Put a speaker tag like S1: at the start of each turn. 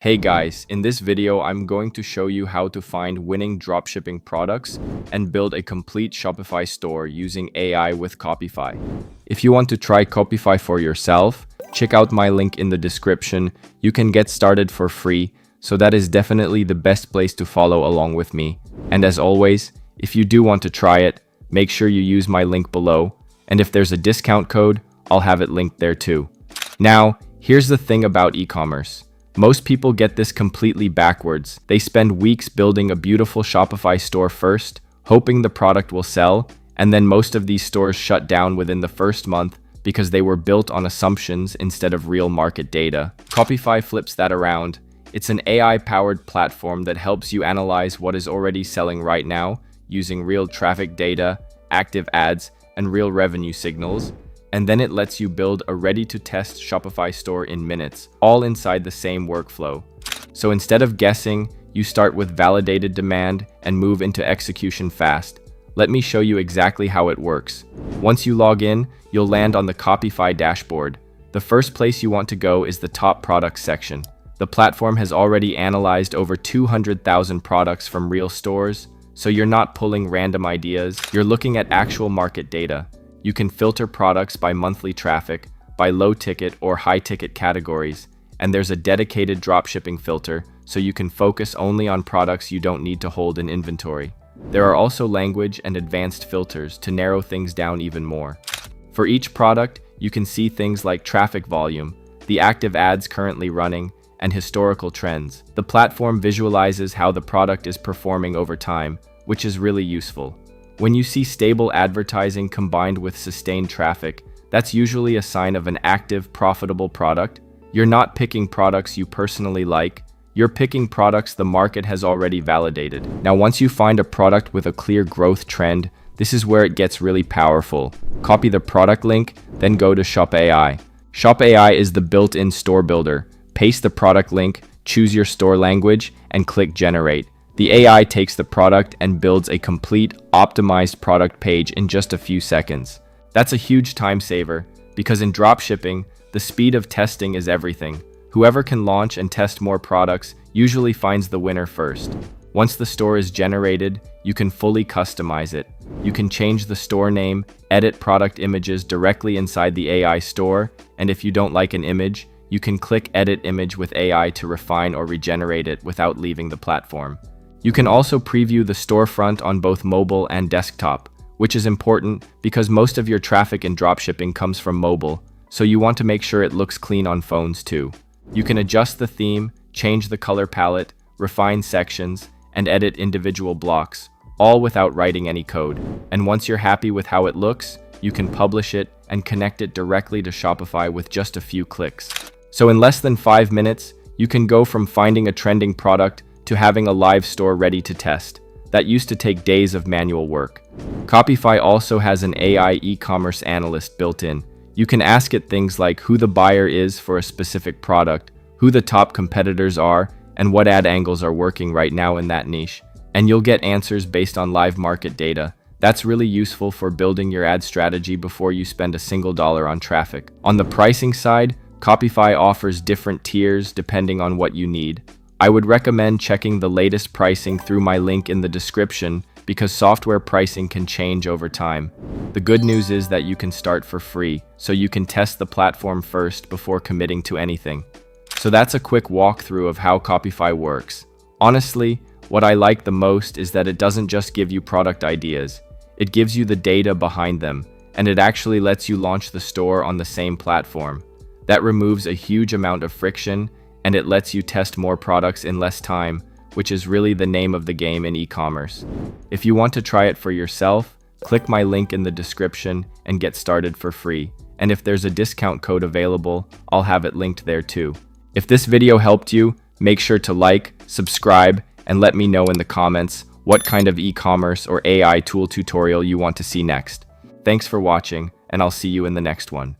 S1: Hey guys, in this video, I'm going to show you how to find winning dropshipping products and build a complete Shopify store using AI with Copyfy. If you want to try Copyfy for yourself, check out my link in the description. You can get started for free, so that is definitely the best place to follow along with me. And as always, if you do want to try it, make sure you use my link below. And if there's a discount code, I'll have it linked there too. Now, here's the thing about e-commerce. Most people get this completely backwards. They spend weeks building a beautiful Shopify store first, hoping the product will sell, and then most of these stores shut down within the first month because they were built on assumptions instead of real market data. Copyfy flips that around. It's an AI-powered platform that helps you analyze what is already selling right now using real traffic data, active ads, and real revenue signals. And then it lets you build a ready-to-test Shopify store in minutes, all inside the same workflow. So instead of guessing, you start with validated demand and move into execution fast. Let me show you exactly how it works. Once you log in, you'll land on the Copyfy dashboard. The first place you want to go is the top products section. The platform has already analyzed over 200,000 products from real stores, so you're not pulling random ideas, you're looking at actual market data. You can filter products by monthly traffic, by low-ticket or high-ticket categories, and there's a dedicated dropshipping filter, so you can focus only on products you don't need to hold in inventory. There are also language and advanced filters to narrow things down even more. For each product, you can see things like traffic volume, the active ads currently running, and historical trends. The platform visualizes how the product is performing over time, which is really useful. When you see stable advertising combined with sustained traffic, that's usually a sign of an active, profitable product. You're not picking products you personally like, you're picking products the market has already validated. Now, once you find a product with a clear growth trend, this is where it gets really powerful. Copy the product link, then go to ShopAI. ShopAI is the built-in store builder. Paste the product link, choose your store language, and click Generate. The AI takes the product and builds a complete, optimized product page in just a few seconds. That's a huge time saver, because in dropshipping, the speed of testing is everything. Whoever can launch and test more products usually finds the winner first. Once the store is generated, you can fully customize it. You can change the store name, edit product images directly inside the AI store, and if you don't like an image, you can click Edit Image with AI to refine or regenerate it without leaving the platform. You can also preview the storefront on both mobile and desktop, which is important because most of your traffic in dropshipping comes from mobile, so you want to make sure it looks clean on phones too. You can adjust the theme, change the color palette, refine sections, and edit individual blocks, all without writing any code. And once you're happy with how it looks, you can publish it and connect it directly to Shopify with just a few clicks. So in less than 5 minutes, you can go from finding a trending product to having a live store ready to test. That used to take days of manual work. Copyfy also has an AI e-commerce analyst built in. You can ask it things like who the buyer is for a specific product, who the top competitors are, and what ad angles are working right now in that niche. And you'll get answers based on live market data. That's really useful for building your ad strategy before you spend a single dollar on traffic. On the pricing side, Copyfy offers different tiers depending on what you need. I would recommend checking the latest pricing through my link in the description because software pricing can change over time. The good news is that you can start for free, so you can test the platform first before committing to anything. So that's a quick walkthrough of how Copyfy works. Honestly, what I like the most is that it doesn't just give you product ideas. It gives you the data behind them, and it actually lets you launch the store on the same platform. That removes a huge amount of friction, and it lets you test more products in less time, which is really the name of the game in e-commerce. If you want to try it for yourself, click my link in the description and get started for free. And if there's a discount code available, I'll have it linked there too. If this video helped you, make sure to like, subscribe, and let me know in the comments what kind of e-commerce or AI tool tutorial you want to see next. Thanks for watching, and I'll see you in the next one.